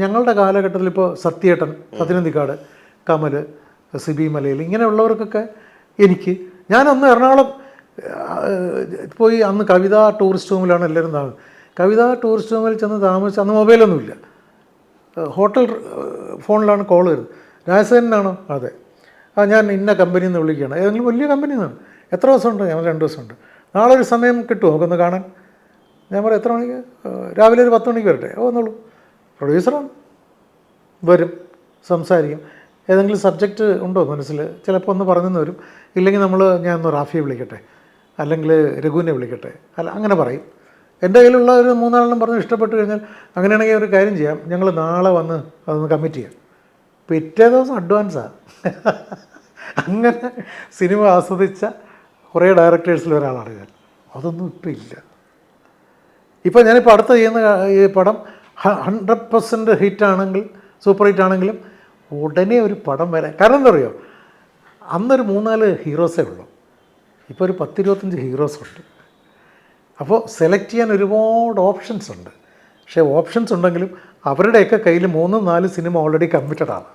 ഞങ്ങളുടെ കാലഘട്ടത്തിൽ ഇപ്പോൾ സത്യനന്ദിക്കാട്, കമൽ, സിബി മലയിൽ ഇങ്ങനെയുള്ളവർക്കൊക്കെ ഞാനന്ന് എറണാകുളം പോയി അന്ന് കവിത ടൂറിസ്റ്റ് ഹോമിലാണ് എല്ലാവരും താമസം. കവിത ടൂറിസ്റ്റ് ഹോമിൽ ചെന്ന് താമസിച്ച് അന്ന് മൊബൈലൊന്നുമില്ല, ഹോട്ടൽ ഫോണിലാണ് കോൾ വരുന്നത്. രാജസേനാണോ? അതെ. ഞാൻ ഇന്ന കമ്പനിയിൽ നിന്ന് വിളിക്കുകയാണ്. ഏതെങ്കിലും വലിയ കമ്പനിയിൽ നിന്നാണ്. എത്ര ദിവസമുണ്ട്? ഞാൻ 2 ദിവസമുണ്ട്. നാളെ ഒരു സമയം കിട്ടുമോ നമുക്കൊന്ന് കാണാൻ? ഞാൻ പറയാം എത്ര മണിക്ക്? രാവിലെ ഒരു 10 മണിക്ക് വരട്ടെ. വന്നോളൂ. പ്രൊഡ്യൂസറാണ്, വരും, സംസാരിക്കും. ഏതെങ്കിലും സബ്ജക്റ്റ് ഉണ്ടോ മനസ്സിൽ? ചിലപ്പോൾ ഒന്ന് പറഞ്ഞെന്ന് വരും. ഇല്ലെങ്കിൽ ഞാൻ ഒന്ന് റാഫിയെ വിളിക്കട്ടെ, അല്ലെങ്കിൽ രഘുവിനെ വിളിക്കട്ടെ, അങ്ങനെ പറയും. എൻ്റെ കയ്യിലുള്ള ഒരു 3-4 പറഞ്ഞ് ഇഷ്ടപ്പെട്ട് കഴിഞ്ഞാൽ അങ്ങനെയാണെങ്കിൽ ഒരു കാര്യം ചെയ്യാം, ഞങ്ങൾ നാളെ വന്ന് അതൊന്ന് കമ്മിറ്റ് ചെയ്യാം. പിറ്റേ ദിവസം അഡ്വാൻസാണ്. അങ്ങനെ സിനിമ ആസ്വദിച്ച കുറേ ഡയറക്ടേഴ്സിൽ ഒരാളാണ് ഞാൻ. അതൊന്നും ഇപ്പം ഇല്ല. ഇപ്പോൾ ഞാനിപ്പോൾ അടുത്ത ചെയ്യുന്ന ഈ പടം 100% ഹിറ്റാണെങ്കിൽ, സൂപ്പർ ഹിറ്റാണെങ്കിലും ഉടനെ ഒരു പടം വരാൻ. കാരണം എന്താ പറയുക, അന്നൊരു 3-4 ഹീറോസേ ഉള്ളൂ. ഇപ്പോൾ ഒരു 10-25 ഹീറോസുണ്ട്. അപ്പോൾ സെലക്ട് ചെയ്യാൻ ഒരുപാട് ഓപ്ഷൻസ് ഉണ്ട്. പക്ഷേ ഓപ്ഷൻസ് ഉണ്ടെങ്കിലും അവരുടെയൊക്കെ കയ്യിൽ 3-4 സിനിമ ഓൾറെഡി കമ്മിറ്റഡാണ്.